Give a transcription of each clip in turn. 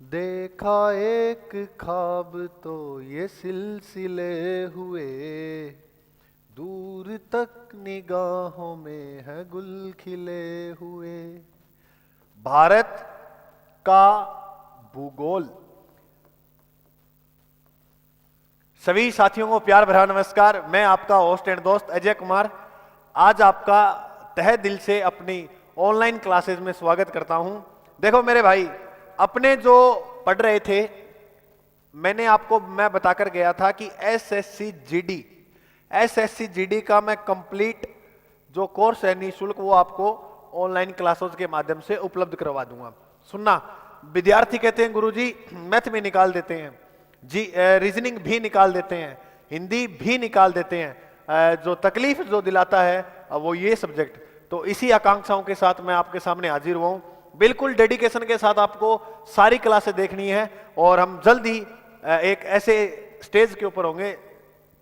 देखा एक ख्वाब तो ये सिलसिले हुए, दूर तक निगाहों में है गुल खिले हुए। भारत का भूगोल। सभी साथियों को प्यार भरा नमस्कार। मैं आपका होस्ट एंड दोस्त अजय कुमार आज आपका तहे दिल से अपनी ऑनलाइन क्लासेस में स्वागत करता हूं। देखो मेरे भाई, अपने जो पढ़ रहे थे, मैं बताकर गया था कि एसएससी जीडी का मैं कंप्लीट जो कोर्स है निःशुल्क, वो आपको ऑनलाइन क्लासेस के माध्यम से उपलब्ध करवा दूंगा। सुनना, विद्यार्थी कहते हैं गुरुजी मैथ में निकाल देते हैं जी, रीजनिंग भी निकाल देते हैं, हिंदी भी निकाल देते हैं, जो तकलीफ जो दिलाता है वो ये सब्जेक्ट। तो इसी आकांक्षाओं के साथ मैं आपके सामने हाजिर हुआ हूं। बिल्कुल डेडिकेशन के साथ आपको सारी क्लासें देखनी है और हम जल्द ही एक ऐसे स्टेज के ऊपर होंगे,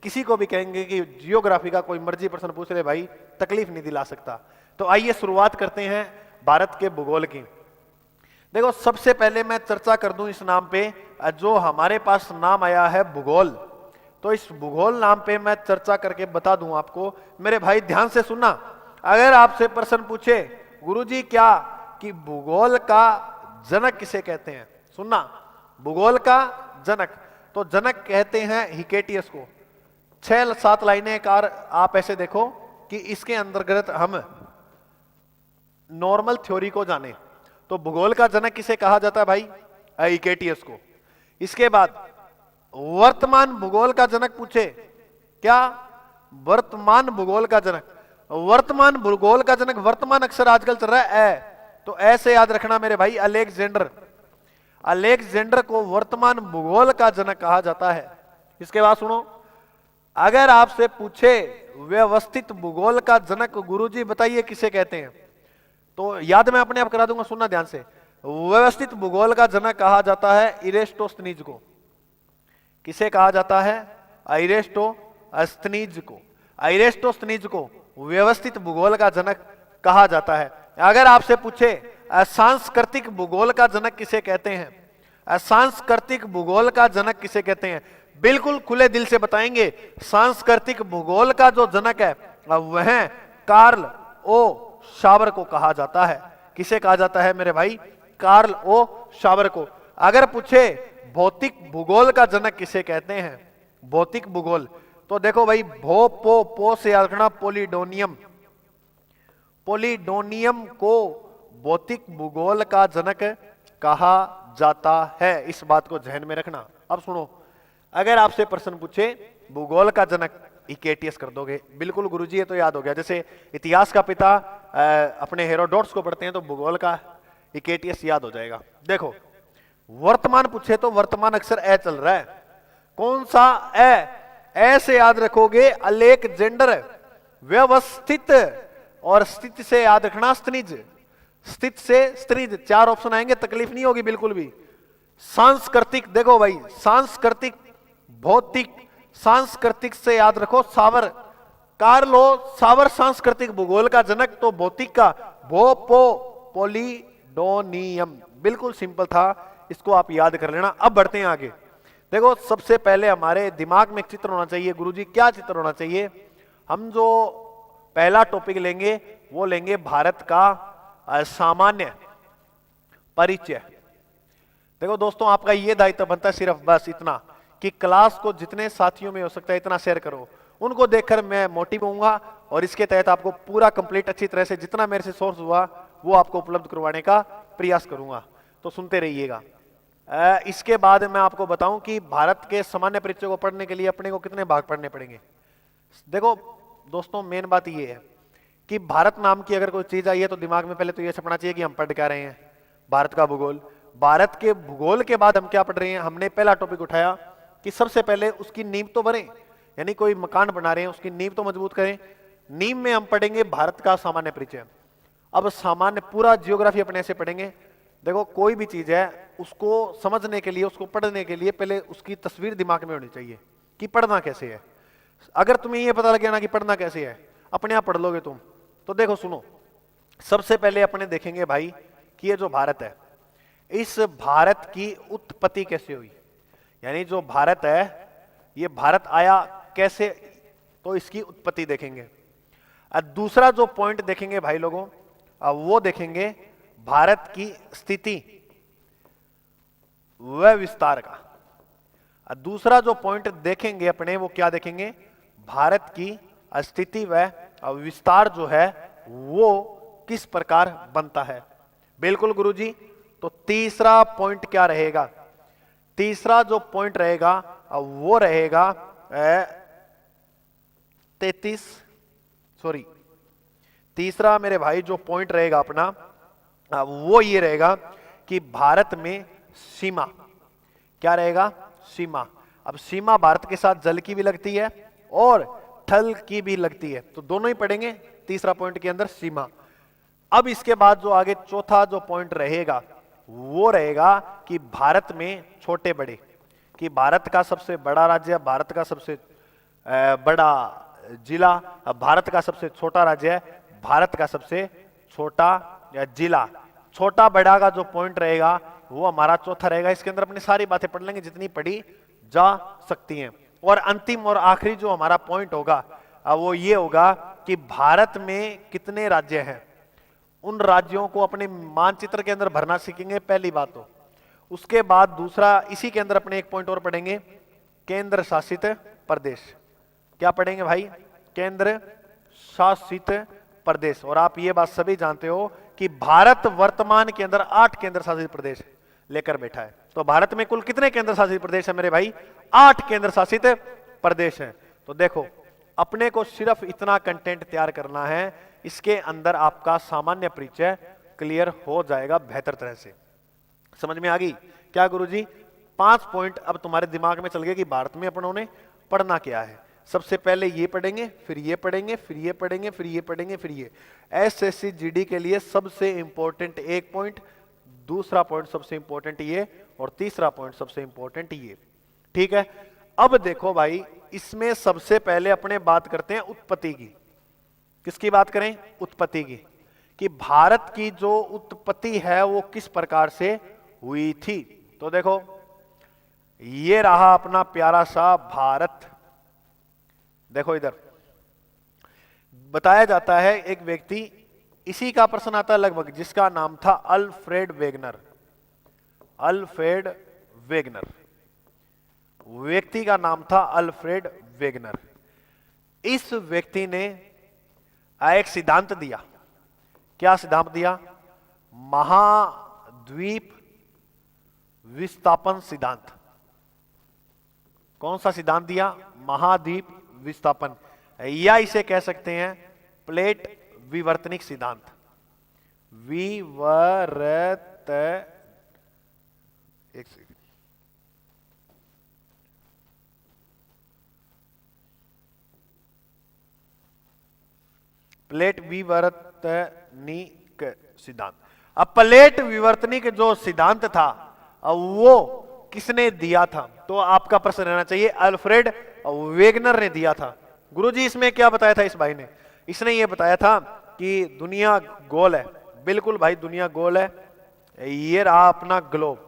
किसी को भी कहेंगे कि जियोग्राफी का कोई मर्जी प्रश्न पूछ ले भाई, तकलीफ नहीं दिला सकता। तो आइए शुरुआत करते हैं भारत के भूगोल की। देखो, सबसे पहले मैं चर्चा कर दूं इस नाम पे, जो हमारे पास नाम आया है भूगोल। तो इस भूगोल नाम पे मैं चर्चा करके बता दूं आपको। मेरे भाई ध्यान से सुनना, अगर आपसे प्रश्न पूछे गुरुजी क्या कि भूगोल का जनक किसे कहते हैं, सुनना, भूगोल का जनक, तो जनक कहते हैं हिकेटियस को। 6-7 लाइनें कार आप ऐसे देखो कि इसके अंतर्गत हम नॉर्मल थ्योरी को जाने। तो भूगोल का जनक किसे कहा जाता है भाई? हिकेटियस को। इसके बाद वर्तमान भूगोल का जनक पूछे, क्या वर्तमान भूगोल का जनक, वर्तमान भूगोल का जनक, वर्तमान अक्षर आजकल चल रहा है ए, तो ऐसे याद रखना मेरे भाई, अलेक्जेंडर। अलेक्जेंडर को वर्तमान भूगोल का जनक कहा जाता है। इसके बाद सुनो, अगर आपसे पूछे व्यवस्थित भूगोल का जनक गुरुजी बताइए किसे कहते हैं, तो याद मैं अपने आप करा दूंगा, सुनना ध्यान से। व्यवस्थित भूगोल का जनक कहा जाता है इरेस्टोस्थनीज को। किसे कहा जाता है? इरेस्टोस्थनीज को। इरेस्टोस्थनीज को व्यवस्थित भूगोल का जनक कहा जाता है। अगर आपसे पूछे सांस्कृतिक भूगोल का जनक किसे कहते हैं, सांस्कृतिक भूगोल का जनक किसे कहते हैं, बिल्कुल खुले दिल से बताएंगे। सांस्कृतिक भूगोल का जो जनक है वह कार्ल ओ शावर को कहा जाता है। किसे कहा जाता है मेरे भाई? कार्ल ओ शावर को। अगर पूछे भौतिक भूगोल का जनक किसे कहते हैं, भौतिक भूगोल, तो देखो भाई, पो से याद रखना, पोलिडोनियम। पोलिडोनियम को भौतिक भूगोल का जनक कहा जाता है, इस बात को ध्यान में रखना। अब सुनो, अगर आपसे प्रश्न पूछे भूगोल का जनक, हिकेटियस कर दोगे, बिल्कुल गुरुजी ये तो याद हो गया। जैसे इतिहास का पिता अपने हेरोडोट्स को पढ़ते हैं तो भूगोल का हिकेटियस याद हो जाएगा। देखो, वर्तमान पूछे तो वर्तमान अक्षर ए चल रहा है, कौन सा ए से याद रखोगे अलेक्जेंडर। व्यवस्थित और स्थित से याद रखना स्त्रीज, स्थित से स्त्रीज, 4 ऑप्शन आएंगे, तकलीफ नहीं होगी बिल्कुल भी। सांस्कृतिक, देखो भाई, सांस्कृतिक, भौतिक, सांस्कृतिक से याद रखो सावर, कार्लो सावर सांस्कृतिक भूगोल का जनक, तो भौतिक का पोलिडोनियम। बिल्कुल सिंपल था, इसको आप याद कर लेना। अब बढ़ते हैं आगे। देखो, सबसे पहले हमारे दिमाग में एक चित्र होना चाहिए। गुरुजी क्या चित्र होना चाहिए? हम जो पहला टॉपिक लेंगे वो लेंगे भारत का सामान्य परिचय। देखो दोस्तों, आपका ये दायित्व बनता है सिर्फ बस इतना कि क्लास को जितने साथियों में हो सकता है इतना शेयर करो। उनको देखकर मैं मोटिव होऊंगा और इसके तहत आपको पूरा कंप्लीट अच्छी तरह से जितना मेरे से सोर्स हुआ वो आपको उपलब्ध करवाने का प्रयास करूंगा। तो सुनते रहिएगा। इसके बाद मैं आपको बताऊं कि भारत के सामान्य परिचय को पढ़ने के लिए अपने को कितने भाग पढ़ने पड़ेंगे। देखो दोस्तों, मेन बात ये है कि भारत नाम की अगर कोई चीज आई है तो दिमाग में पहले तो ये छपना चाहिए कि हम पढ़ क्या रहे हैं, भारत का भूगोल। भारत के भूगोल के बाद हम क्या पढ़ रहे हैं? हमने पहला टॉपिक उठाया कि सबसे पहले उसकी नींव तो भरें, यानी कोई मकान बना रहे हैं उसकी नींव तो मजबूत करें। नींव में हम पढ़ेंगे भारत का सामान्य परिचय। अब सामान्य पूरा जियोग्राफी अपने से पढ़ेंगे। देखो, कोई भी चीज है उसको समझने के लिए, उसको पढ़ने के लिए पहले उसकी तस्वीर दिमाग में होनी चाहिए कि पढ़ना कैसे है। अगर तुम्हें यह पता लग गया ना कि पढ़ना कैसे है, अपने आप पढ़ लोगे तुम। तो देखो सुनो, सबसे पहले अपने देखेंगे भाई कि ये जो भारत है, इस भारत की उत्पत्ति कैसे हुई, यानी जो भारत है ये भारत आया कैसे, तो इसकी उत्पत्ति देखेंगे। दूसरा जो पॉइंट देखेंगे भाई लोगों, वो देखेंगे भारत की स्थिति व विस्तार का। दूसरा जो पॉइंट देखेंगे अपने वो क्या देखेंगे, भारत की स्थिति व विस्तार जो है वो किस प्रकार बनता है। बिल्कुल गुरुजी। तो तीसरा पॉइंट क्या रहेगा, तीसरा जो पॉइंट रहेगा वो रहेगा 33, सॉरी, तीसरा मेरे भाई जो पॉइंट रहेगा अपना वो ये रहेगा कि भारत में सीमा क्या रहेगा, सीमा। अब सीमा भारत के साथ जल की भी लगती है और थल की भी लगती है, तो दोनों ही पढ़ेंगे तीसरा पॉइंट के अंदर सीमा। अब इसके बाद जो आगे चौथा जो पॉइंट रहेगा वो रहेगा कि भारत में छोटे बड़े, कि भारत का सबसे बड़ा राज्य, भारत का सबसे बड़ा जिला, भारत का सबसे छोटा राज्य है, भारत का सबसे छोटा जिला। छोटा बड़ा का जो पॉइंट रहेगा वो हमारा चौथा रहेगा। इसके अंदर अपनी सारी बातें पढ़ लेंगे जितनी पढ़ी जा सकती हैं। और अंतिम और आखिरी जो हमारा पॉइंट होगा वो ये होगा कि भारत में कितने राज्य हैं, उन राज्यों को अपने मानचित्र के अंदर भरना सीखेंगे पहली बात तो। उसके बाद दूसरा, इसी के अंदर अपने एक पॉइंट और पढ़ेंगे, केंद्र शासित प्रदेश। क्या पढ़ेंगे भाई, केंद्र शासित प्रदेश। और आप ये बात सभी जानते हो कि भारत वर्तमान के अंदर 8 केंद्र शासित प्रदेश लेकर बैठा है। तो भारत में कुल कितने केंद्र शासित प्रदेश है मेरे भाई, 8 केंद्र शासित प्रदेश है। तो देखो अपने को सिर्फ इतना कंटेंट तैयार करना है, इसके अंदर आपका सामान्य परिचय क्लियर हो जाएगा बेहतर तरह से। समझ में आ गई क्या गुरुजी? 5 पॉइंट अब तुम्हारे दिमाग में चल गए कि भारत में अपनों ने पढ़ना क्या है। सबसे पहले ये पढ़ेंगे, फिर ये पढ़ेंगे, फिर ये पढ़ेंगे, फिर ये पढ़ेंगे, फिर ये। एसएससी जीडी के लिए सबसे इंपॉर्टेंट एक पॉइंट, दूसरा पॉइंट सबसे इंपॉर्टेंट ये, और तीसरा पॉइंट सबसे इंपॉर्टेंट ये। ठीक है, अब देखो भाई, इसमें सबसे पहले अपने बात करते हैं उत्पत्ति की। किसकी बात करें? उत्पत्ति की, कि भारत की जो उत्पत्ति है वो किस प्रकार से हुई थी। तो देखो ये रहा अपना प्यारा सा भारत। देखो इधर बताया जाता है एक व्यक्ति, इसी का प्रश्न आता है लगभग, जिसका नाम था अल्फ्रेड वेगनर। अल्फ्रेड वेगनर, व्यक्ति का नाम था अल्फ्रेड वेगनर। इस व्यक्ति ने एक सिद्धांत दिया। क्या सिद्धांत दिया? महाद्वीप विस्थापन सिद्धांत। कौन सा सिद्धांत दिया? महाद्वीप विस्थापन, या इसे कह सकते हैं प्लेट विवर्तनिक सिद्धांत। विवर्त एक सेकंड, प्लेट विवर्तनिक सिद्धांत। अब प्लेट विवर्तनिक जो सिद्धांत था वो किसने दिया था? तो आपका प्रश्न रहना चाहिए अल्फ्रेड वेगनर ने दिया था। गुरुजी इसमें क्या बताया था इस भाई ने? इसने ये बताया था कि दुनिया गोल है। बिल्कुल भाई, दुनिया गोल है। ये रहा अपना ग्लोब।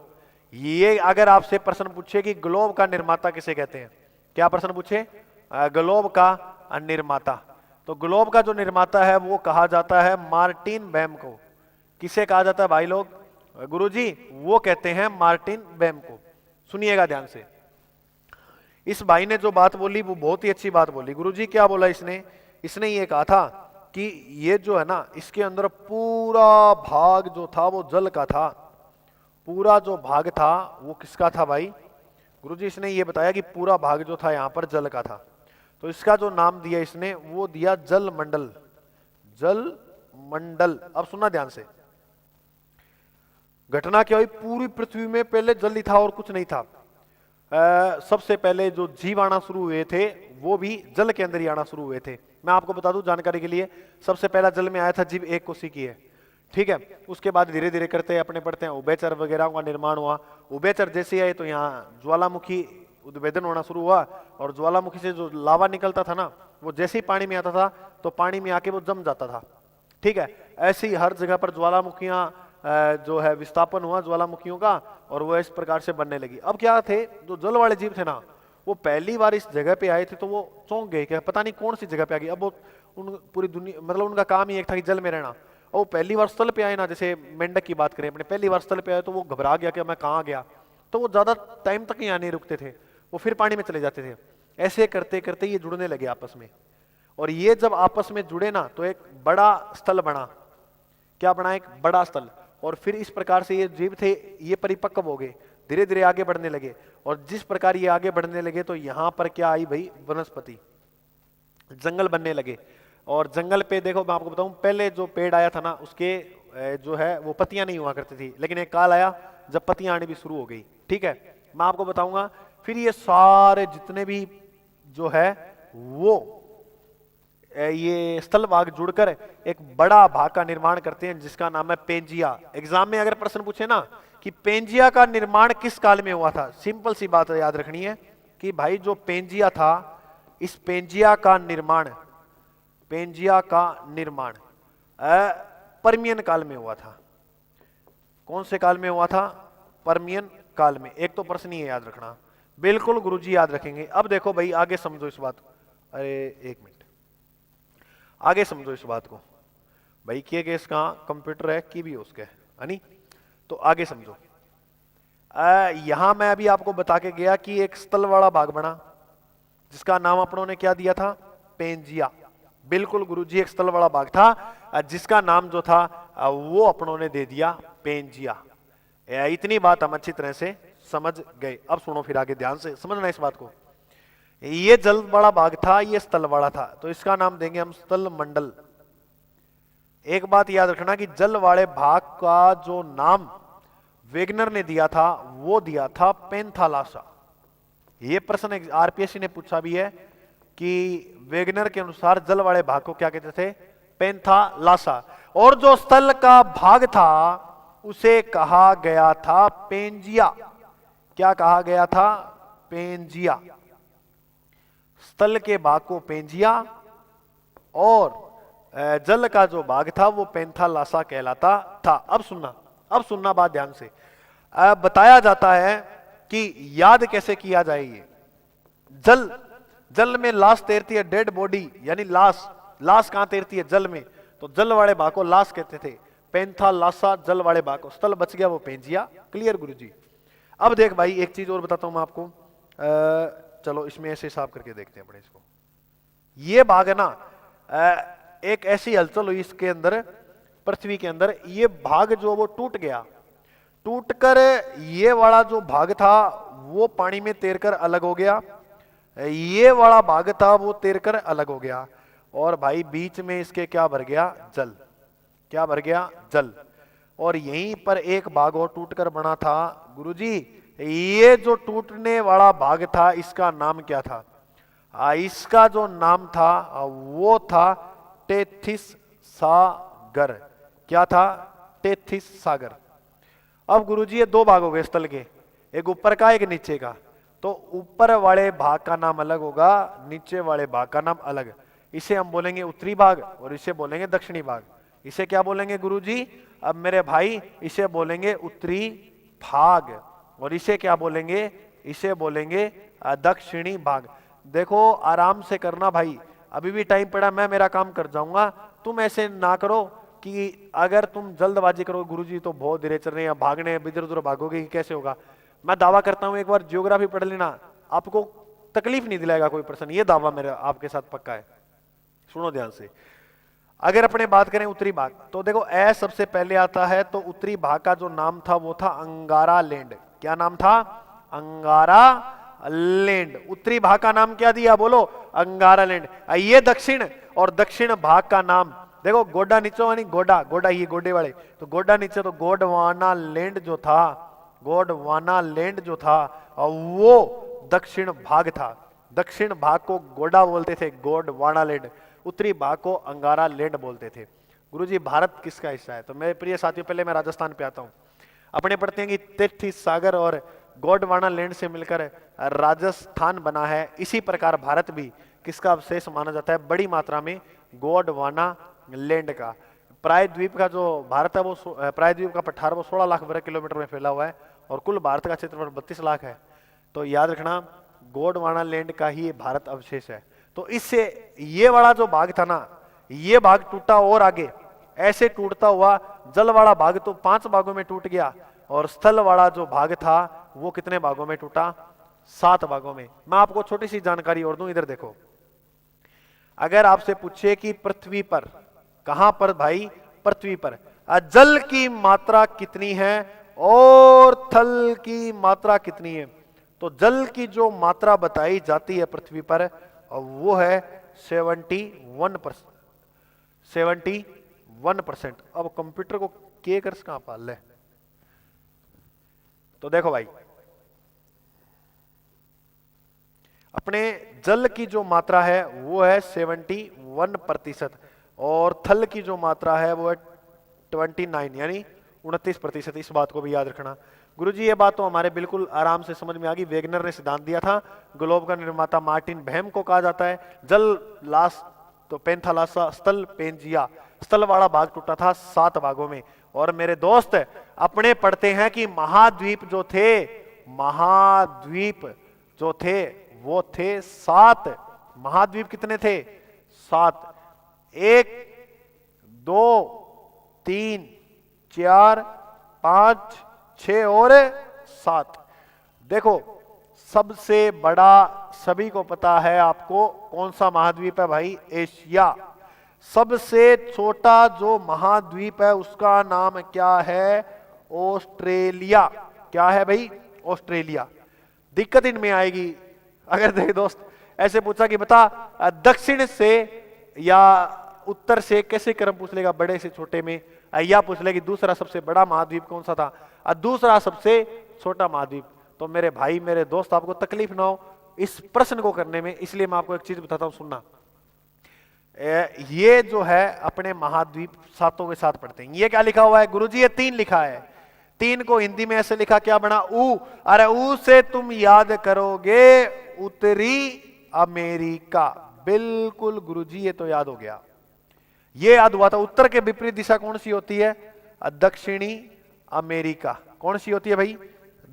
ये अगर आपसे प्रश्न पूछे कि ग्लोब का निर्माता किसे कहते हैं, क्या प्रश्न पूछे? ग्लोब का निर्माता। तो ग्लोब का जो निर्माता है वो कहा जाता है मार्टिन बेम को। किसे कहा जाता है भाई लोग? गुरुजी वो कहते हैं मार्टिन बेम को। सुनिएगा ध्यान से। इस भाई ने जो बात बोली वो बहुत ही अच्छी बात बोली। गुरुजी क्या बोला इसने? इसने ये कहा था कि ये जो है ना, इसके अंदर पूरा भाग जो था वो जल का था। पूरा जो भाग था वो किसका था भाई? गुरुजी इसने ये बताया कि पूरा भाग जो था यहाँ पर जल का था। तो इसका जो नाम दिया इसने वो दिया जल मंडल। जल मंडल। अब सुनना ध्यान से, घटना क्या हुई? पूरी पृथ्वी में पहले जल ही था और कुछ नहीं था। सबसे पहले जो जीव आना शुरू हुए थे वो भी जल के अंदर ही आना शुरू हुए थे। मैं आपको बता दूं जानकारी के लिए, सबसे पहला जल में आया था जीव एक कोशिकीय है। ठीक है, उसके बाद धीरे धीरे करते अपने पढ़ते हैं उभयचर वगैरह का निर्माण हुआ। उभयचर जैसे आए तो यहाँ ज्वालामुखी उद्भेदन होना शुरू हुआ, और ज्वालामुखी से जो लावा निकलता था ना, वो जैसे ही पानी में आता था तो पानी में आके वो जम जाता था। ठीक है, ऐसे ही हर जगह पर ज्वालामुखियां जो है विस्थापन हुआ ज्वालामुखियों का, और वो इस प्रकार से बनने लगी। अब क्या थे, जो जल वाले जीव थे ना, वो पहली बार इस जगह पे आए थे तो वो चौंक गए कि पता नहीं कौन सी जगह पे आ गई। अब वो उन पूरी दुनिया, मतलब उनका काम ही एक था कि जल में रहना, और वो पहली बार स्थल पे आए ना, जैसे मेंढक की बात करें अपने, पहली बार स्थल पे आए तो वो घबरा गया कि मैं कहाँ गया, तो वो ज्यादा टाइम तक यहाँ नहीं रुकते थे, वो फिर पानी में चले जाते थे। ऐसे करते करते ये जुड़ने लगे आपस में, और ये जब आपस में जुड़े ना तो एक बड़ा स्थल बना। क्या बना? एक बड़ा स्थल। और फिर इस प्रकार से ये जीव थे, ये परिपक्व हो गए, धीरे धीरे आगे बढ़ने लगे, और जिस प्रकार ये आगे बढ़ने लगे तो यहां पर क्या आई भाई? वनस्पति, जंगल बनने लगे। और जंगल पे देखो, मैं आपको बताऊं, पहले जो पेड़ आया था ना, उसके जो है वो पत्तियां नहीं हुआ करती थी, लेकिन एक काल आया जब पत्तियां आने भी शुरू हो गई। ठीक है, मैं आपको बताऊंगा। फिर ये सारे जितने भी जो है वो ये स्थल भाग जुड़कर एक बड़ा भाग का निर्माण करते हैं, जिसका नाम है पेंजिया। एग्जाम में अगर प्रश्न पूछे ना कि पेंजिया का निर्माण किस काल में हुआ था, सिंपल सी बात याद रखनी है कि भाई जो पेंजिया था, इस पेंजिया का निर्माण परमियन काल में हुआ था। कौन से काल में हुआ था? परमियन काल में। एक तो प्रश्न ही है, याद रखना। बिल्कुल गुरुजी याद रखेंगे। अब देखो भाई, आगे समझो इस बात को। अरे एक मिनट, आगे समझो इस बात को भाई। के इसका कंप्यूटर है की भी उसके है नहीं, तो आगे समझो। यहां मैं अभी आपको बता के गया कि एक स्थल वाला भाग बना, जिसका नाम अपनों ने क्या दिया था? पेंजिया। बिल्कुल गुरुजी, एक स्थल वाला भाग था जिसका नाम जो था वो अपनों ने दे दिया पेंजिया। इतनी बात हम अच्छी तरह से समझ गए। अब सुनो फिर आगे, ध्यान से समझना इस बात को। ये जल वाला भाग था, ये स्थल वाला था, तो इसका नाम देंगे हम स्थल मंडल। एक बात याद रखना कि जल वाले भाग का जो नाम वेगनर ने दिया था, वो दिया था पेंथालासा। ये प्रश्न आरपीएससी ने पूछा भी है कि वेगनर के अनुसार जल वाले भाग को क्या कहते थे? पेंथालासा। और जो स्थल का भाग था उसे कहा गया था पेंजिया। क्या कहा गया था? पेंजिया। स्थल के भाग को पेंजिया, और जल का जो भाग था वो पेंथालासा कहलाता था। अब सुनना बात ध्यान से। बताया जाता है कि याद कैसे किया जाए। ये जल में लाश तैरती है, डेड बॉडी, यानी लाश कहां तैरती है? जल में। तो जल वाले भाग को लाश कहते थे, पेंथालासा जल वाले भाग को। स्थल बच गया वो पेंजिया। क्लियर गुरुजी? अब देख भाई, एक चीज और बताता हूं मैं आपको। चलो इसमें ऐसे हिसाब करके देखते हैं अपने इसको। ये भाग है ना, एक ऐसी हलचल हुई इसके अंदर, पृथ्वी के अंदर, ये भाग जो वो टूट गया। टूटकर ये वाला जो भाग था वो पानी में तैरकर अलग हो गया, ये वाला भाग था वो तैरकर अलग हो गया, और भाई बीच में इसके क्या भर गया? जल। क्या भर गया? जल। और यहीं पर एक भाग और टूटकर बना था गुरुजी। ये जो टूटने वाला भाग था, इसका नाम क्या था? इसका जो नाम था वो था टेथिस सागर। क्या था? टेथिस सागर। अब गुरुजी ये दो भाग हो गए स्थल के, एक ऊपर का एक नीचे का। तो ऊपर वाले भाग का नाम अलग होगा, नीचे वाले भाग का नाम अलग। इसे हम बोलेंगे उत्तरी भाग, और इसे बोलेंगे दक्षिणी भाग। इसे क्या बोलेंगे गुरुजी? अब मेरे भाई, इसे बोलेंगे उत्तरी भाग, और इसे क्या बोलेंगे? इसे बोलेंगे दक्षिणी भाग। देखो आराम से करना भाई, अभी भी टाइम पड़ा, मैं मेरा काम कर जाऊंगा। तुम ऐसे ना करो कि अगर तुम जल्दबाजी करोगे गुरुजी तो बहुत धीरे चल रहे हैं, भागने इधर उधर भागोगे, कैसे होगा? मैं दावा करता हूं, एक बार ज्योग्राफी पढ़ लेना, आपको तकलीफ नहीं दिलाएगा कोई प्रश्न। ये दावा मेरा आपके साथ पक्का है। सुनो ध्यान से। अगर अपने बात करें उत्तरी भाग, तो देखो ए सबसे पहले आता है। तो उत्तरी भाग का जो नाम था वो था अंगारा लैंड। क्या नाम था? अंगारा लैंड। उत्तरी भाग का नाम क्या दिया? बोलो, अंगारा लैंड। ये दक्षिण, और दक्षिण भाग का नाम देखो, गोडा नीचे यानी गोडा ये गोडे वाले, तो गोडा नीचे, तो गोडवाना लैंड जो था, गोडवाना लैंड जो था वो दक्षिण भाग था। दक्षिण भाग को गोडा बोलते थे, गोडवाना लैंड। उत्तरी भाग को अंगारा लैंड बोलते थे। गुरुजी भारत किसका हिस्सा है? तो मेरे प्रिय साथियों, पहले मैं राजस्थान पे आता हूं। अपने पढ़ते हैं कि तेथिस सागर और गोडवाना लैंड से मिलकर राजस्थान बना है। इसी प्रकार भारत भी किसका अवशेष माना जाता है? बड़ी मात्रा में गोडवाना लैंड का। प्रायद्वीप का जो भारत है वो प्रायद्वीप का पठार वो 16 लाख वर्ग किलोमीटर में फैला हुआ है और कुल भारत का क्षेत्रफल 32 लाख है। तो याद रखना गोंडवाना लैंड का ही भारत अवशेष है। तो इससे ये वाला जो भाग था ना, ये भाग टूटा और आगे ऐसे टूटता हुआ जल वाला भाग तो 5 भागों में टूट गया और स्थल वाला जो भाग था वो कितने भागों में टूटा? 7 भागों में। मैं आपको छोटी सी जानकारी और दूं, इधर देखो। अगर आपसे पूछे कि पृथ्वी पर, कहां पर भाई? पृथ्वी पर जल की मात्रा कितनी है और थल की मात्रा कितनी है, तो जल की जो मात्रा बताई जाती है पृथ्वी पर वो है 71%। अब कंप्यूटर को के कर कहां पाल ले। तो देखो भाई, अपने जल की जो मात्रा है वो है 71% और थल की जो मात्रा है वो है 29 यानी 29%। इस बात को भी याद रखना। गुरुजी ये बात तो हमारे बिल्कुल आराम से समझ में आ गई। वेगनर ने सिद्धांत दिया था। ग्लोब का निर्माता मार्टिन बैम को कहा जाता है। जल लास तो पेंथालासा, स्थल पेंजिया, स्थल वाला भाग टूटा था 7 भागों में। और मेरे दोस्त अपने पढ़ते हैं कि महाद्वीप जो थे वो थे 7। महाद्वीप कितने थे? 7। 1 2 3 4 5 6 और 7। देखो सबसे बड़ा, सभी को पता है आपको कौन सा महाद्वीप है भाई? एशिया। सबसे छोटा जो महाद्वीप है उसका नाम क्या है? ऑस्ट्रेलिया। क्या है भाई? ऑस्ट्रेलिया। दिक्कत इनमें आएगी अगर देख दोस्त ऐसे पूछा कि बता दक्षिण से या उत्तर से, कैसे क्रम पूछ लेगा बड़े से छोटे में, या पूछ ले कि दूसरा सबसे बड़ा महाद्वीप कौन सा था, दूसरा सबसे छोटा महाद्वीप। तो मेरे भाई मेरे दोस्त आपको तकलीफ ना हो इस प्रश्न को करने में, इसलिए मैं आपको एक चीज बताता हूं, सुनना। ये जो है अपने महाद्वीप 7 के साथ पढ़ते हैं। ये क्या लिखा हुआ है गुरुजी? ये 3 लिखा है। 3 को हिंदी में ऐसे लिखा, क्या बना? ऊ। अरे ऊ से तुम याद करोगे उत्तरी अमेरिका। बिल्कुल गुरुजी, ये तो याद हो गया। ये याद हुआ था। उत्तर के विपरीत दिशा कौन सी होती है? दक्षिणी अमेरिका। कौन सी होती है भाई?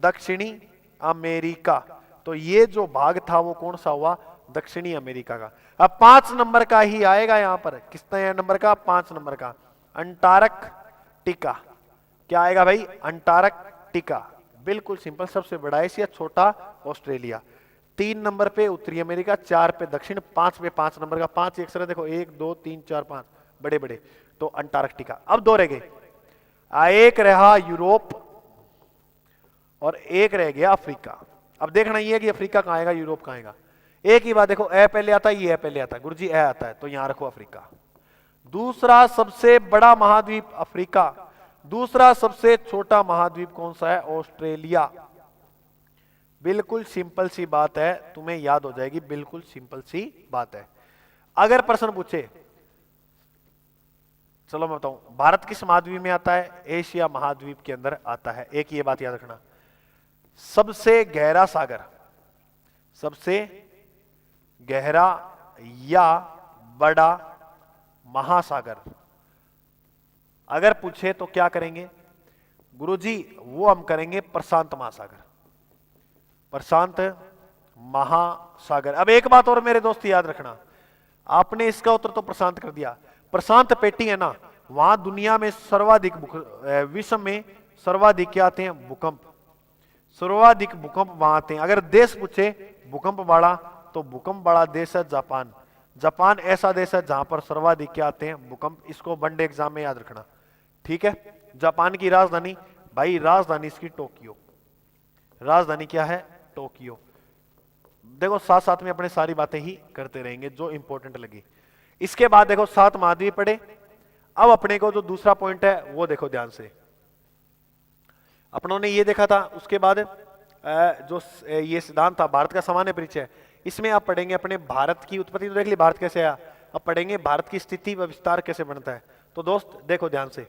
दक्षिणी अमेरिका। तो ये जो भाग था वो कौन सा हुआ? दक्षिणी अमेरिका का। अब 5 नंबर का ही आएगा यहां पर। कितने नंबर का? 5 नंबर का। अंटार्कटिका। क्या आएगा भाई? अंटार्कटिका। बिल्कुल सिंपल। सबसे बड़ा एशिया, छोटा ऑस्ट्रेलिया। 3 नंबर पे उत्तरी अमेरिका, 4 पे दक्षिण, 5 पे 5 नंबर का। 5 एक सर देखो 1 2 3 4 5 बड़े बड़े, तो अंटार्कटिका। अब 2 रह गए। एक रहा यूरोप और एक रह गया अफ्रीका। अब देखना ये है कि अफ्रीका कहां आएगा, यूरोप कहां आएगा। एक ही बात देखो, ए पहले आता है, ये पहले आता है। गुरुजी ए आता है तो यहां रखो अफ्रीका। दूसरा सबसे बड़ा महाद्वीप अफ्रीका। दूसरा सबसे छोटा महाद्वीप कौन सा है? ऑस्ट्रेलिया। बिल्कुल सिंपल सी बात है, तुम्हें याद हो जाएगी। बिल्कुल सिंपल सी बात है। अगर प्रश्न पूछे, चलो मैं बताऊं, भारत किस महाद्वीप में आता है? एशिया महाद्वीप के अंदर आता है। एक ये बात याद रखना। सबसे गहरा सागर, सबसे गहरा या बड़ा महासागर अगर पूछे तो क्या करेंगे गुरुजी? वो हम करेंगे प्रशांत महासागर। प्रशांत महासागर। अब एक बात और मेरे दोस्त याद रखना, आपने इसका उत्तर तो प्रशांत कर दिया। प्रशांत पेटी है ना, वहां दुनिया में सर्वाधिक विश्व में सर्वाधिक क्या आते हैं? भूकंप। सर्वाधिक भूकंप वहां आते हैं। अगर देश पूछे भूकंप वाला, तो भूकंप वाला देश है जापान। जापान ऐसा देश है जहां पर सर्वाधिक क्या आते हैं? भूकंप। इसको वनडे एग्जाम में याद रखना, ठीक है। जापान की राजधानी भाई, राजधानी इसकी टोक्यो। राजधानी क्या है? टोक्यो। देखो साथ साथ में अपने सारी बातें ही करते रहेंगे जो इंपॉर्टेंट लगी। इसके बाद देखो 7 महाद्वीप पढ़े। अब अपने को जो दूसरा पॉइंट है वो देखो ध्यान से। अपनों ने ये देखा था, उसके बाद जो ये सिद्धांत था भारत का सामान्य परिचय, इसमें आप पढ़ेंगे अपने भारत की उत्पत्ति तो देख ली, भारत कैसे आया। अब पढ़ेंगे भारत की स्थिति व विस्तार कैसे बनता है। तो दोस्त देखो ध्यान से,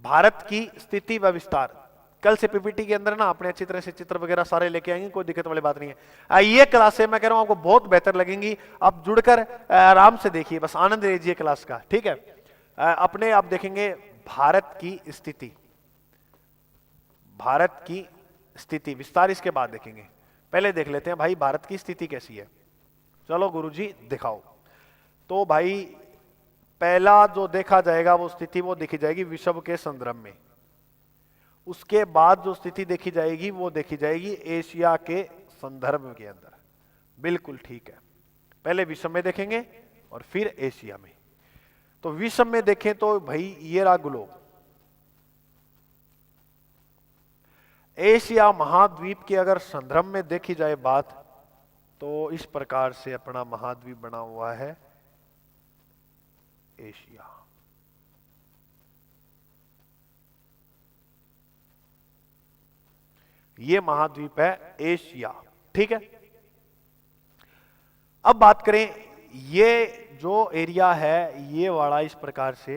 भारत की स्थिति व विस्तार कल से पीपीटी के अंदर ना अपने अच्छी तरह से चित्र वगैरह सारे लेके आएंगे, कोई दिक्कत वाली बात नहीं है। ये क्लास है मैं कह रहा हूं आपको बहुत बेहतर लगेंगी। आप जुड़कर आराम से देखिए, बस आनंद लीजिए क्लास का, ठीक है। अपने आप देखेंगे भारत की स्थिति, भारत की स्थिति विस्तार इसके बाद देखेंगे। पहले देख लेते हैं भाई भारत की स्थिति कैसी है। चलो गुरुजी दिखाओ। तो भाई पहला जो देखा जाएगा वो स्थिति वो देखी जाएगी विश्व के संदर्भ में। उसके बाद जो स्थिति देखी जाएगी वो देखी जाएगी एशिया के संदर्भ के अंदर। बिल्कुल ठीक है, पहले विश्व में देखेंगे और फिर एशिया में। तो विश्व में देखें तो भाई ये रहा ग्लोब। एशिया महाद्वीप के अगर संदर्भ में देखी जाए बात तो इस प्रकार से अपना महाद्वीप बना हुआ है एशिया। ये महाद्वीप है एशिया, ठीक है। अब बात करें ये जो एरिया है ये वाला इस प्रकार से,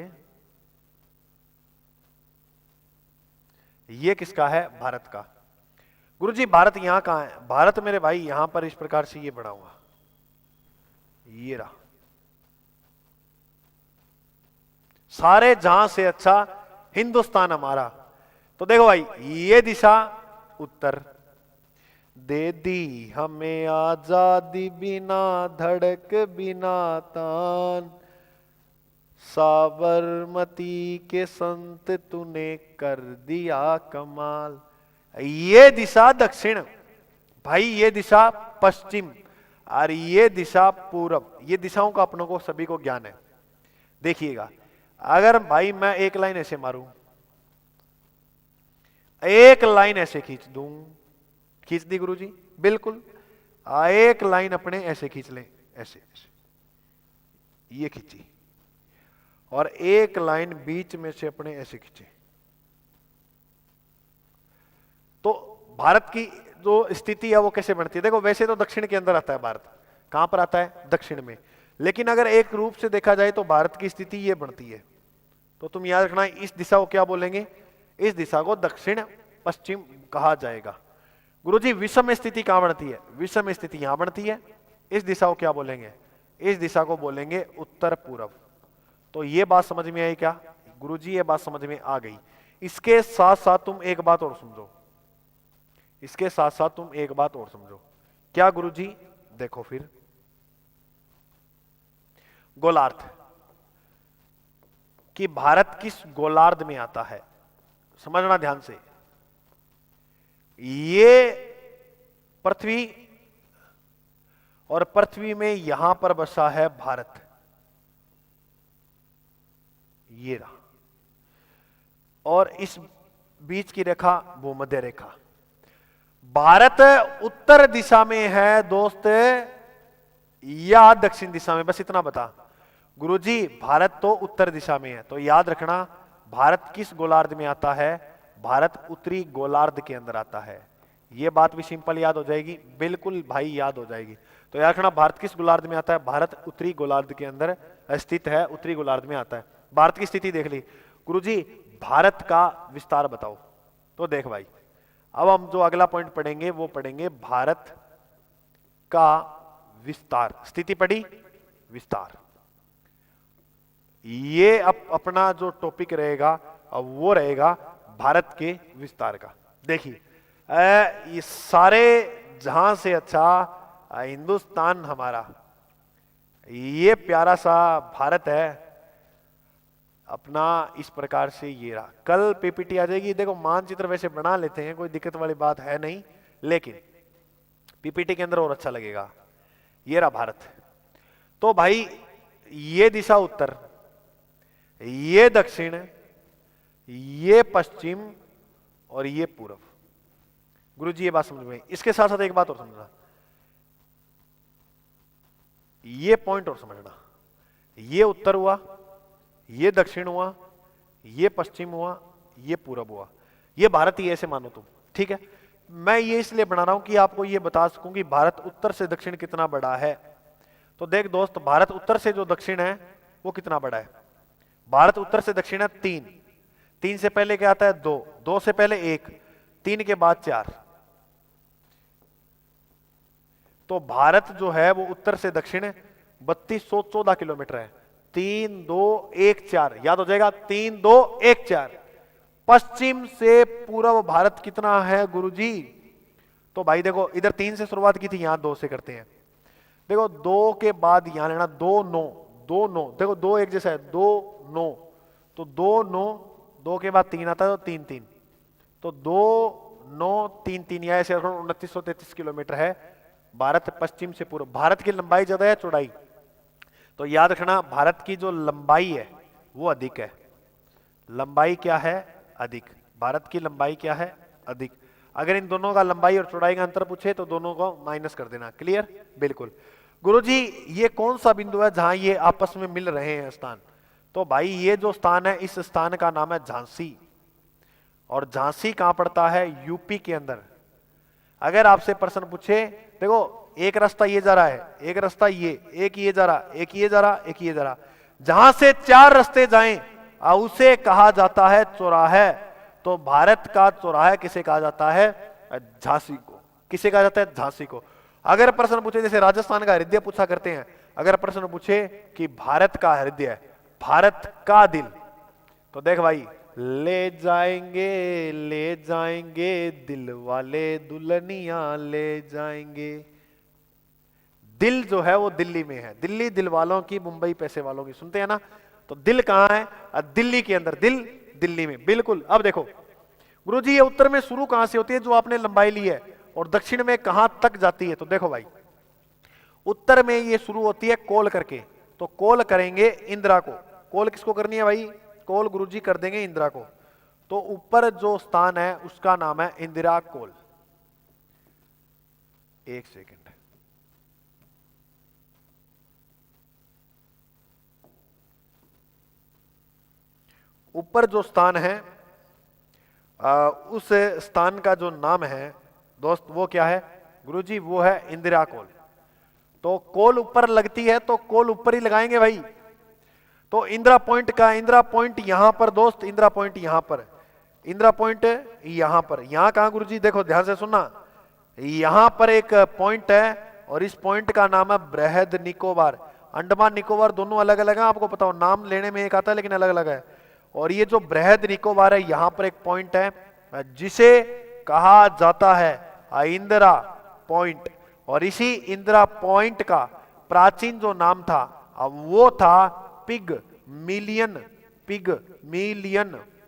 ये किसका है? भारत का। गुरुजी भारत यहां कहां है? भारत मेरे भाई यहां पर इस प्रकार से ये बना हुआ, ये रहा। सारे जहां से अच्छा हिंदुस्तान हमारा। तो देखो भाई ये दिशा उत्तर, दे दी हमें आजादी बिना धड़क बिना तान, साबरमती के संत तूने कर दिया कमाल। ये दिशा दक्षिण भाई, ये दिशा पश्चिम और ये दिशा पूरब। ये दिशाओं का अपनों को सभी को ज्ञान है। देखिएगा अगर भाई मैं एक लाइन ऐसे मारूं, एक लाइन ऐसे खींच दूं, खींच दी गुरुजी? बिल्कुल। एक लाइन अपने ऐसे खींच लें, ऐसे ऐसे, ये खींची, और एक लाइन बीच में से अपने ऐसे खींचे। तो भारत की जो स्थिति है वो कैसे बनती है? देखो वैसे तो दक्षिण के अंदर आता है भारत। कहां पर आता है? दक्षिण में। लेकिन अगर एक रूप से देखा जाए तो भारत की स्थिति ये बनती है। तो तुम याद रखना इस दिशा को क्या बोलेंगे? इस दिशा को दक्षिण पश्चिम कहा जाएगा। गुरुजी विषम में स्थिति कहां बनती है? विषम में स्थिति यहां बनती है। इस दिशा को क्या बोलेंगे? इस दिशा को बोलेंगे उत्तर पूर्व। तो ये बात समझ में आई क्या गुरुजी? ये बात समझ में आ गई। इसके साथ साथ तुम एक बात और समझो, इसके साथ साथ तुम एक बात और समझो। क्या गुरुजी? देखो फिर गोलार्ध, कि भारत किस गोलार्ध में आता है, समझना ध्यान से। ये पृथ्वी, और पृथ्वी में यहां पर बसा है भारत, ये रहा। और इस बीच की रेखा भूमध्य रेखा। भारत उत्तर दिशा में है दोस्त या दक्षिण दिशा में? बस इतना बता। गुरुजी भारत तो उत्तर दिशा में है, तो याद रखना भारत किस गोलार्ध में आता है? भारत उत्तरी गोलार्ध के अंदर आता है। यह बात भी सिंपल याद हो जाएगी, बिल्कुल भाई याद हो जाएगी। तो याद रखना भारत किस गोलार्ध में आता है? भारत उत्तरी गोलार्ध के अंदर स्थित है, उत्तरी गोलार्ध में आता है। भारत की स्थिति देख ली। गुरुजी भारत का विस्तार बताओ। तो देख भाई अब हम जो अगला पॉइंट पढ़ेंगे वो पढ़ेंगे भारत का विस्तार। स्थिति पढ़ी, विस्तार। ये अपना जो टॉपिक रहेगा अब वो रहेगा भारत के विस्तार का। देखिए ये सारे जहां से अच्छा हिंदुस्तान हमारा, ये प्यारा सा भारत है अपना, इस प्रकार से ये रहा। कल पीपीटी आ जाएगी। देखो मानचित्र वैसे बना लेते हैं, कोई दिक्कत वाली बात है नहीं, लेकिन पीपीटी के अंदर और अच्छा लगेगा। ये रहा भारत। तो भाई ये दिशा उत्तर, ये दक्षिण, ये पश्चिम और ये पूर्व। गुरुजी ये बात समझ में। इसके साथ साथ एक बात और समझना, ये पॉइंट और समझना। ये उत्तर हुआ, ये दक्षिण हुआ, ये पश्चिम हुआ, ये पूरब हुआ। ये भारत ही ऐसे मानो तुम, ठीक है। मैं ये इसलिए बना रहा हूं कि आपको ये बता सकूं कि भारत उत्तर से दक्षिण कितना बड़ा है। तो देख दोस्त, भारत उत्तर से जो दक्षिण है वो कितना बड़ा है? भारत उत्तर से दक्षिण है 3, 3 से पहले क्या आता है? 2, 2 से पहले 1, 3 के बाद 4। तो भारत जो है वो उत्तर से दक्षिण 3214 किलोमीटर है। 3 2 1 4, याद हो जाएगा 3 2 1 4। पश्चिम से पूर्व भारत कितना है गुरुजी? तो भाई देखो इधर 3 से शुरुआत की थी, यहां 2 से करते हैं। देखो 2 के बाद यहां लेना 2 9 2 9, देखो 2 एक जैसा है, 2 9, तो 2 9, 2 के बाद 3 आता है तो 3 3, तो 2 9 3 3, या ऐसे 2933 किलोमीटर है भारत पश्चिम से पूर्व। भारत की लंबाई ज्यादा है चौड़ाई? तो याद रखना भारत की जो लंबाई है वो अधिक है। लंबाई क्या है? अधिक। भारत की लंबाई क्या है? अधिक। अगर इन दोनों का लंबाई और चौड़ाई का अंतर पूछे तो दोनों को माइनस कर देना। क्लियर? बिल्कुल। गुरुजी ये कौन सा बिंदु है जहां ये आपस में मिल रहे हैं स्थान? तो भाई ये जो स्थान है इस स्थान का नाम है झांसी। और झांसी कहां पड़ता है? यूपी के अंदर। अगर आपसे प्रश्न पूछे, देखो एक रास्ता ये जा रहा है, एक रास्ता ये, एक ये जा रहा, एक ये जा रहा, एक ये जा रहा, जहां से 4 रास्ते जाएं उसे कहा जाता है चौराहे। तो भारत का चौराहा किसे कहा जाता है? झांसी को। किसे कहा जाता है? झांसी को। अगर प्रश्न पूछे, जैसे राजस्थान का हृदय पूछा करते हैं, अगर प्रश्न पूछे कि भारत का हृदय, भारत का दिल, तो देख भाई, ले जाएंगे दिल वाले दुल्हनिया ले जाएंगे। दिल जो है वो दिल्ली में है। दिल्ली दिल वालों की, मुंबई पैसे वालों की, सुनते हैं ना? तो दिल कहां है? दिल्ली के अंदर। दिल दिल्ली में। बिल्कुल। अब देखो गुरुजी ये उत्तर में शुरू कहां से होती है जो आपने लंबाई ली है, और दक्षिण में कहां तक जाती है? तो देखो भाई उत्तर में ये शुरू होती है कोल करके, तो कोल करेंगे इंदिरा को। कोल किसको करनी है भाई? कोल गुरुजी कर देंगे इंदिरा को। तो ऊपर जो स्थान है उसका नाम है इंदिरा कोल। एक सेकंड, ऊपर जो स्थान है उस स्थान का जो नाम है दोस्त वो क्या है गुरुजी? वो है इंदिरा कोल। तो कोल ऊपर लगती है तो कोल ऊपर ही लगाएंगे भाई। तो इंदिरा पॉइंट का, इंदिरा पॉइंट यहां पर दोस्त, इंदिरा पॉइंट यहां पर, इंदिरा पॉइंट यहां पर। यहां कहां गुरुजी? देखो ध्यान से सुनना, यहां पर एक पॉइंट है और इस पॉइंट का नाम है बृहद निकोबार। अंडमान निकोबार दोनों अलग अलग है, आपको पता हो, नाम लेने में एक आता है लेकिन अलग अलग है। और ये जो बृहद निकोबार है, यहां पर एक पॉइंट है जिसे कहा जाता है इंदिरा पॉइंट। और इसी इंदिरा पॉइंट का प्राचीन जो नाम था वो था पिग मिलियन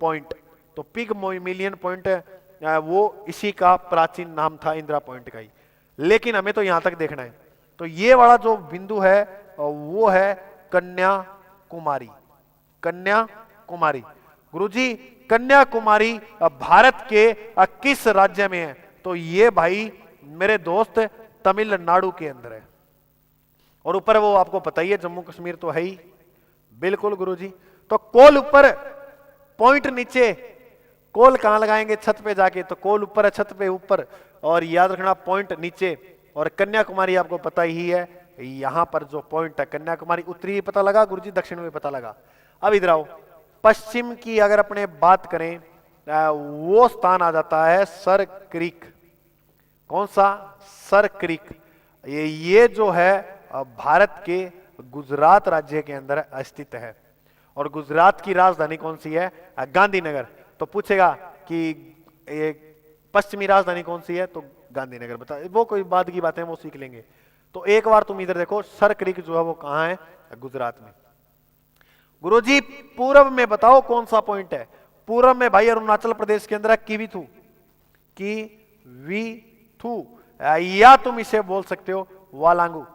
पॉइंट। तो पिग मिलियन पॉइंट वो इसी का प्राचीन नाम था इंदिरा पॉइंट का ही। लेकिन हमें तो यहां तक देखना है। तो ये वाला जो बिंदु है वो है कन्याकुमारी। कन्याकुमारी गुरुजी, कन्याकुमारी भारत के किस राज्य में है? तो ये भाई मेरे दोस्त तमिलनाडु के अंदर है। और ऊपर वो आपको पता ही है जम्मू कश्मीर तो है ही। बिल्कुल गुरुजी। तो कोल ऊपर, पॉइंट नीचे। कोल कहां लगाएंगे? छत पे जाके। तो कोल ऊपर है, छत पे ऊपर, और याद रखना पॉइंट नीचे। और कन्याकुमारी आपको पता ही है, यहां पर जो पॉइंट है कन्याकुमारी, उत्तरी पता लगा गुरुजी, दक्षिण में पता लगा। अब इधर आओ, पश्चिम की अगर अपने बात करें वो स्थान आ जाता है सर क्रीक। कौन सा? Sir creek. ये जो है भारत के गुजरात राज्य के अंदर स्थित है। और गुजरात की राजधानी कौन सी है? गांधीनगर। तो पूछेगा कि पश्चिमी राजधानी कौन सी है? तो गांधीनगर। बता, वो कोई बाद की बातें वो सीख लेंगे। तो एक बार तुम इधर देखो, सर क्रीक जो है वो कहां है? गुजरात में। गुरुजी पूर्व में बताओ कौन सा पॉइंट है? पूर्व में भाई अरुणाचल प्रदेश के अंदर किवीथू, किवीथू, या तुम इसे बोल सकते हो वालांगू।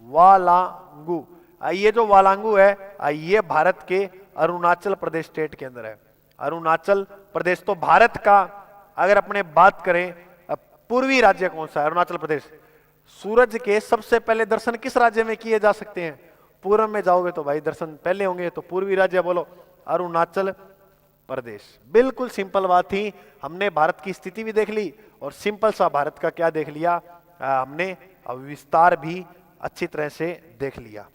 वालांगू, ये जो वालांगू है ये भारत के अरुणाचल प्रदेश स्टेट के अंदर है। अरुणाचल प्रदेश। तो भारत का अगर अपने बात करें पूर्वी राज्य कौन सा है? अरुणाचल प्रदेश। सूरज के सबसे पहले दर्शन किस राज्य में किए जा सकते हैं? पूर्व में जाओगे तो भाई दर्शन पहले होंगे। तो पूर्वी राज्य बोलो, अरुणाचल प्रदेश। बिल्कुल सिंपल बात थी। हमने भारत की स्थिति भी देख ली और सिंपल सा भारत का क्या देख लिया, हमने विस्तार भी अच्छी तरह से देख लिया।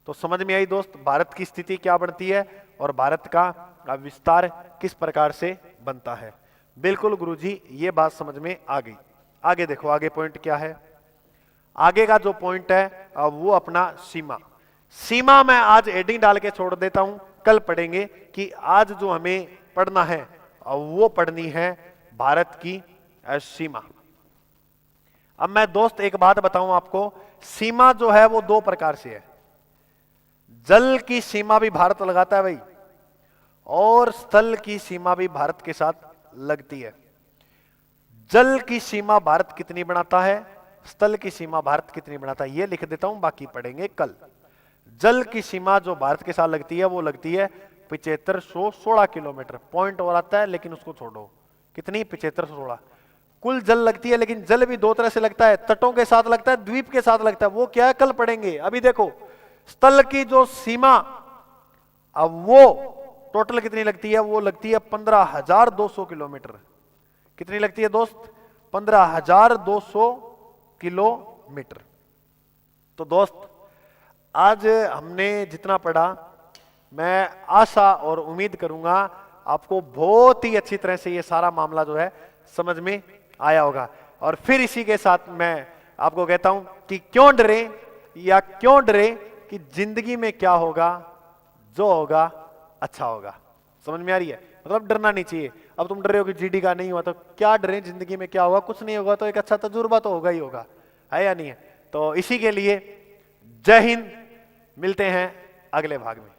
तो समझ में आई दोस्त भारत की स्थिति क्या बनती है और भारत का विस्तार किस प्रकार से बनता है। बिल्कुल गुरुजी ये बात समझ में आ गई। आगे देखो, आगे पॉइंट क्या है? आगे का जो पॉइंट है वो अपना सीमा। सीमा मैं आज हेडिंग डाल के छोड़ देता हूं, कल पढ़ेंगे कि आज जो हमें पढ़ना है वो पढ़नी है भारत की सीमा। अब मैं दोस्त एक बात बताऊं आपको, सीमा जो है वो दो प्रकार से है। जल की सीमा भी भारत लगाता है भाई, और स्थल की सीमा भी भारत के साथ लगती है। जल की सीमा भारत कितनी बनाता है, स्थल की सीमा भारत कितनी बनाता है, ये लिख देता हूं, बाकी पढ़ेंगे कल। जल की सीमा जो भारत के साथ लगती है वो लगती है 7516 किलोमीटर। पॉइंट और आता है लेकिन उसको छोड़ो, कितनी, 7516 कुल जल लगती है। लेकिन जल भी दो तरह से लगता है, तटों के साथ लगता है, द्वीप के साथ लगता है, वो क्या है कल पढ़ेंगे। अभी देखो स्थल की जो सीमा, अब वो टोटल कितनी लगती है, वो लगती है 15,200 किलोमीटर। कितनी लगती है दोस्त, 15,200 किलोमीटर। तो दोस्त आज हमने जितना पढ़ा, मैं आशा और उम्मीद करूंगा आपको बहुत ही अच्छी तरह से ये सारा मामला जो है समझ में आया होगा। और फिर इसी के साथ मैं आपको कहता हूं कि क्यों डरे, या क्यों डरे कि जिंदगी में क्या होगा, जो होगा अच्छा होगा। समझ में आ रही है, मतलब डरना नहीं चाहिए। अब तुम डर रहे हो कि जीडी का नहीं हुआ, तो क्या डरे, जिंदगी में क्या होगा, कुछ नहीं होगा तो एक अच्छा तजुर्बा तो होगा ही होगा, है या नहीं है। तो इसी के लिए जय हिंद, मिलते हैं अगले भाग में।